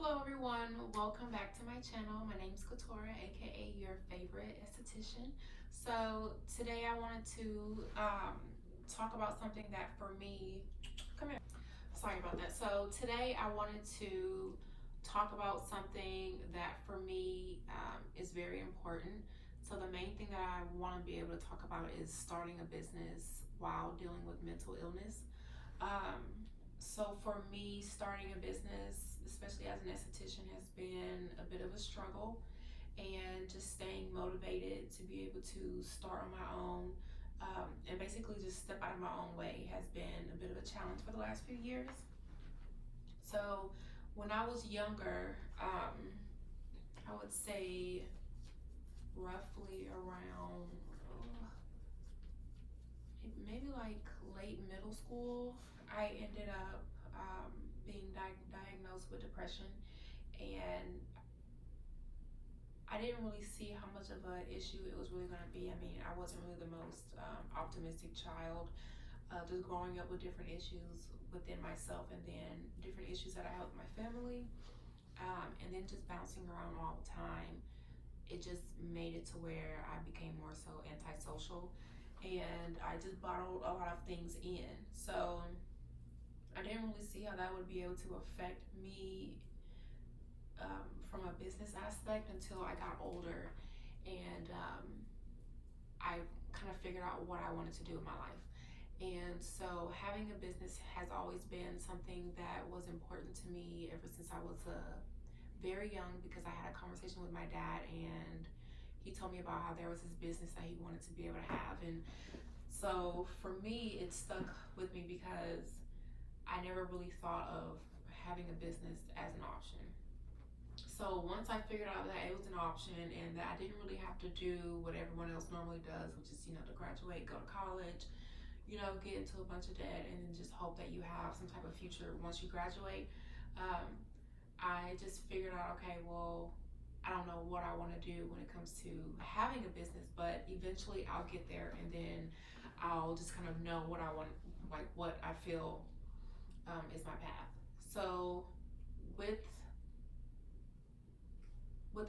Hello everyone, welcome back to my channel. My name is Katora, aka your favorite esthetician. So today I wanted to talk about something that for me, come here, sorry about that. So today I wanted to talk about something that for me is very important. So the main thing that I want to be able to talk about is starting a business while dealing with mental illness. Um, so for me, starting a business, especially as an esthetician, has been a bit of a struggle, and just staying motivated to be able to start on my own, and basically just step out of my own way has been a bit of a challenge for the last few years. So when I was younger, I would say roughly around maybe like late middle school, I ended up being diagnosed with depression, and I didn't really see how much of an issue it was really going to be. I mean, I wasn't really the most optimistic child, just growing up with different issues within myself, and then different issues that I had with my family, and then just bouncing around all the time. It just made it to where I became more so antisocial, and I just bottled a lot of things in. So I didn't really see how that would be able to affect me from a business aspect until I got older, and I kind of figured out what I wanted to do in my life. And so having a business has always been something that was important to me ever since I was very young, because I had a conversation with my dad, and he told me about how there was this business that he wanted to be able to have. And so for me, it stuck with me because I never really thought of having a business as an option. So once I figured out that it was an option and that I didn't really have to do what everyone else normally does, which is, to graduate, go to college, get into a bunch of debt, and then just hope that you have some type of future once you graduate, I just figured out, okay, well, I don't know what I want to do when it comes to having a business, but eventually I'll get there, and then I'll just kind of know what I want, like what I feel is my path. So with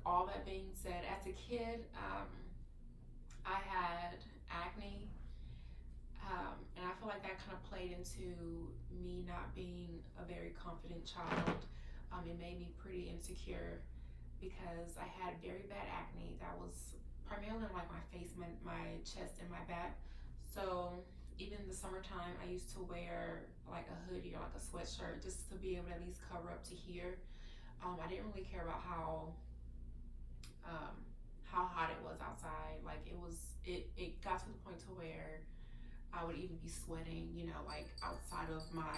all that being said, as a kid, I had acne, and I feel like that kind of played into me not being a very confident child. It made me pretty insecure because I had very bad acne that was primarily on like my face, my chest, and my back. So even in the summertime, I used to wear like a hoodie or like a sweatshirt just to be able to at least cover up to here. I didn't really care about how hot it was outside. Like it got to the point to where I would even be sweating, like outside of my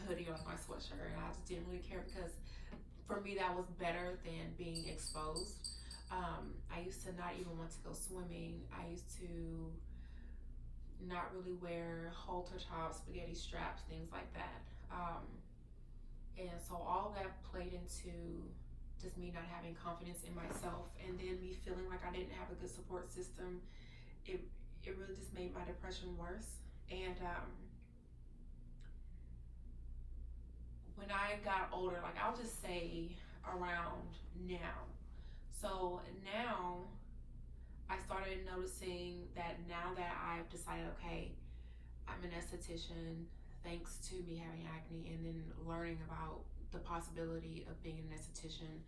hoodie or like my sweatshirt, and I just didn't really care because for me that was better than being exposed. I used to not even want to go swimming. I used to not really wear halter tops, spaghetti straps, things like that. And so all that played into just me not having confidence in myself, and then me feeling like I didn't have a good support system. It really just made my depression worse. And when I got older, like I'll just say around now. So now I started noticing that now that I've decided, okay, I'm an esthetician, thanks to me having acne and then learning about the possibility of being an esthetician,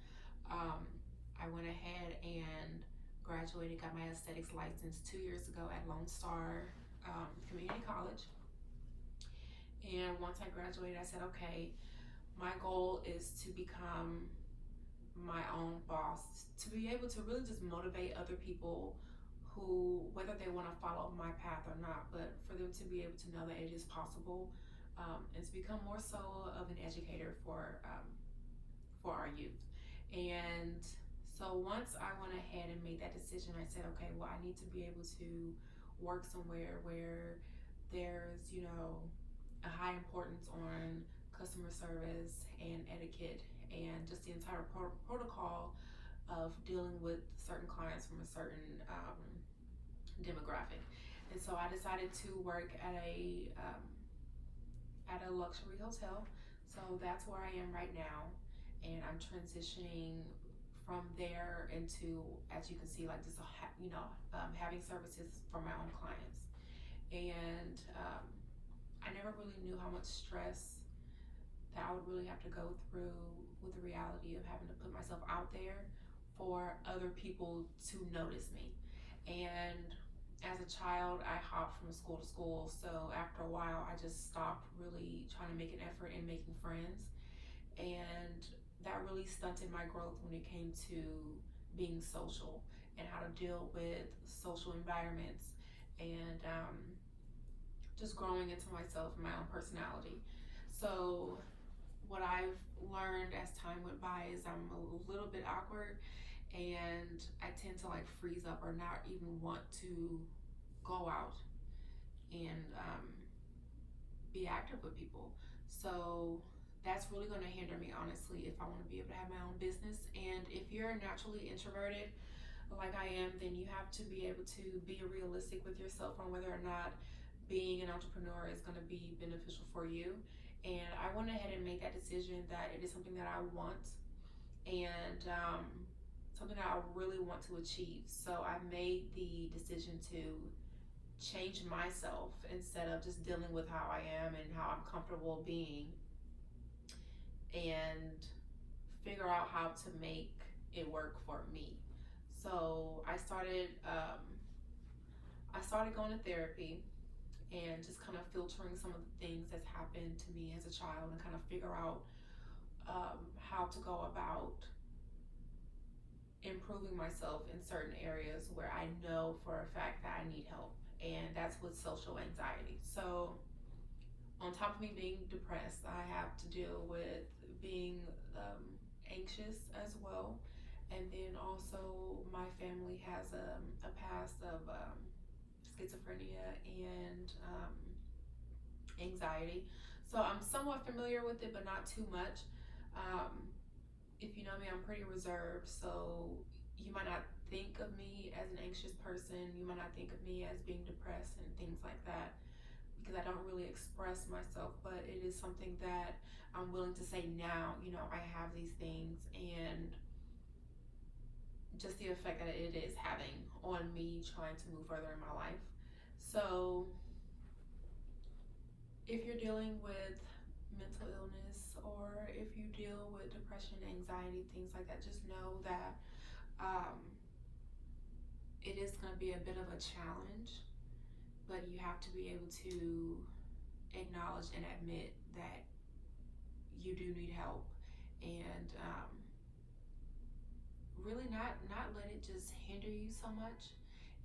I went ahead and graduated, got my aesthetics license 2 years ago at Lone Star Community College. And once I graduated, I said, okay, my goal is to become my own boss, to be able to really just motivate other people who, whether they want to follow my path or not, but for them to be able to know that it is possible, and to become more so of an educator for our youth. And so once I went ahead and made that decision, I said, okay, well, I need to be able to work somewhere where there's, a high importance on customer service and etiquette and just the entire protocol of dealing with certain clients from a certain demographic. And so I decided to work at a luxury hotel. So that's where I am right now. and I'm transitioning from there into, as you can see, like just having services for my own clients. And I never really knew how much stress that I would really have to go through with the reality of having to put myself out there for other people to notice me. And as a child, I hopped from school to school, so after a while, I just stopped really trying to make an effort in making friends, and that really stunted my growth when it came to being social and how to deal with social environments, and just growing into myself and my own personality. So what I've learned as time went by is I'm a little bit awkward, and I tend to like freeze up or not even want to go out and be active with people. So that's really going to hinder me, honestly, if I want to be able to have my own business. And if you're naturally introverted like I am, then you have to be able to be realistic with yourself on whether or not being an entrepreneur is going to be beneficial for you. And I went ahead and made that decision that it is something that I want, and something that I really want to achieve. So I made the decision to change myself instead of just dealing with how I am and how I'm comfortable being, and figure out how to make it work for me. So I started going to therapy and just kind of filtering some of the things that's happened to me as a child, and kind of figure out how to go about improving myself in certain areas where I know for a fact that I need help, and that's with social anxiety. So, on top of me being depressed, I have to deal with being anxious as well. And then also, my family has a past of schizophrenia and anxiety. So, I'm somewhat familiar with it, but not too much. Um, if you know me, I'm pretty reserved, so you might not think of me as an anxious person. You might not think of me as being depressed and things like that, because I don't really express myself, but it is something that I'm willing to say now. I have these things, and just the effect that it is having on me trying to move further in my life. So, if you're dealing with mental illness, or if you deal with depression, anxiety, things like that, just know that um, it is going to be a bit of a challenge, but you have to be able to acknowledge and admit that you do need help, and really not let it just hinder you so much,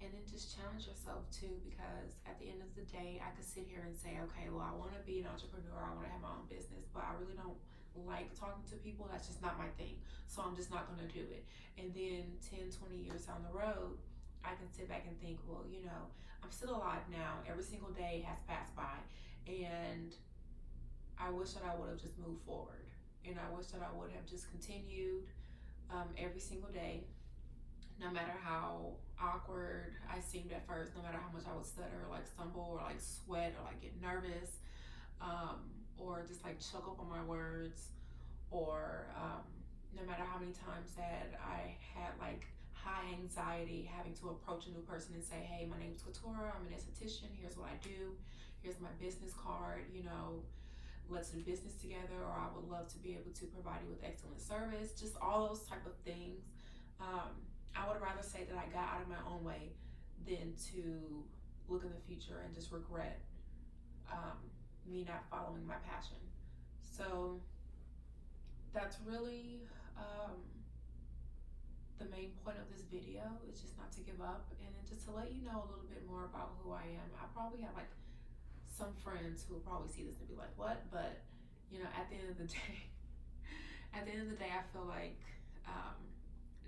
and then just challenge yourself too, because at the end of the day, I could sit here and say, okay, well, I want to be an entrepreneur, I want to have my own business, but I really don't like talking to people. That's just not my thing, so I'm just not going to do it. And then 10, 20 years down the road, I can sit back and think, well, I'm still alive now, every single day has passed by, and I wish that I would have just moved forward, and I wish that I would have just continued every single day, no matter how awkward I seemed at first, no matter how much I would stutter, or like stumble, or like sweat, or like get nervous, or just like choke up on my words, or no matter how many times that I had like high anxiety having to approach a new person and say, hey, my name's Katora, I'm an esthetician, here's what I do, here's my business card, let's do business together, or I would love to be able to provide you with excellent service, just all those type of things. I would rather say that I got out of my own way than to look in the future and just regret me not following my passion. So that's really the main point of this video, is just not to give up, and then just to let you know a little bit more about who I am. I probably have like some friends who will probably see this and be like, what? But at the end of the day, I feel like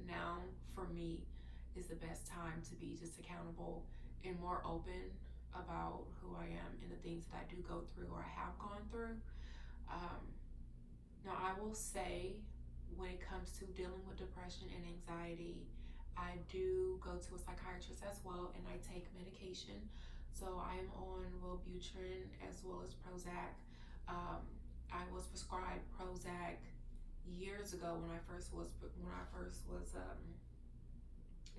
now for me is the best time to be just accountable and more open about who I am and the things that I do go through or have gone through. Um, Now, I will say, when it comes to dealing with depression and anxiety, I do go to a psychiatrist as well, and I take medication. So I am on Wellbutrin as well as Prozac. I was prescribed Prozac years ago when I first was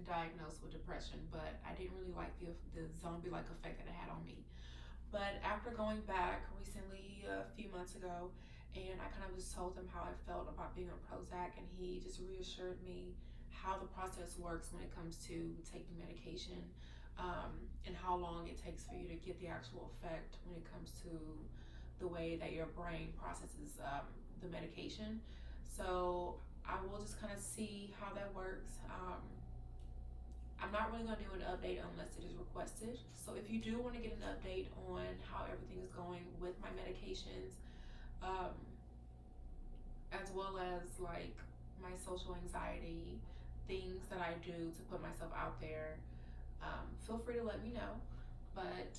diagnosed with depression, but I didn't really like the zombie-like effect that it had on me. But after going back recently, a few months ago, and I kind of just told him how I felt about being on Prozac, and he just reassured me how the process works when it comes to taking medication, and how long it takes for you to get the actual effect when it comes to the way that your brain processes the medication. So I will just kind of see how that works. I'm not really going to do an update unless it is requested. So if you do want to get an update on how everything is going with my medications, um, as well as like my social anxiety, things that I do to put myself out there, feel free to let me know. But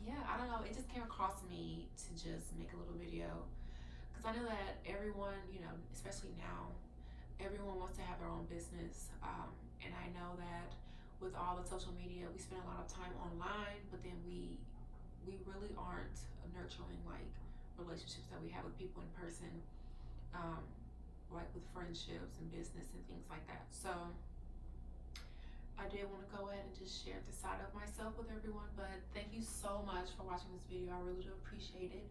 yeah, I don't know. It just came across me to just make a little video because I know that everyone, especially now, everyone wants to have their own business. And I know that with all the social media, we spend a lot of time online, but then we really aren't nurturing like relationships that we have with people in person, um, like with friendships and business and things like that. So I did want to go ahead and just share this side of myself with everyone. But thank you so much for watching this video. I really do appreciate it.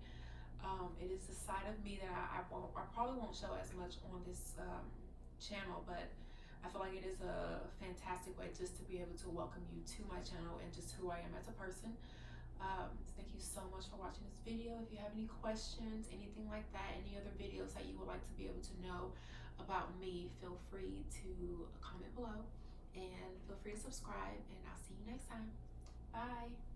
It is a side of me that I probably won't show as much on this channel, but I feel like it is a fantastic way just to be able to welcome you to my channel and just who I am as a person. Thank you so much for watching this video. If you have any questions, anything like that, any other videos that you would like to be able to know about me, feel free to comment below and feel free to subscribe, and I'll see you next time. Bye.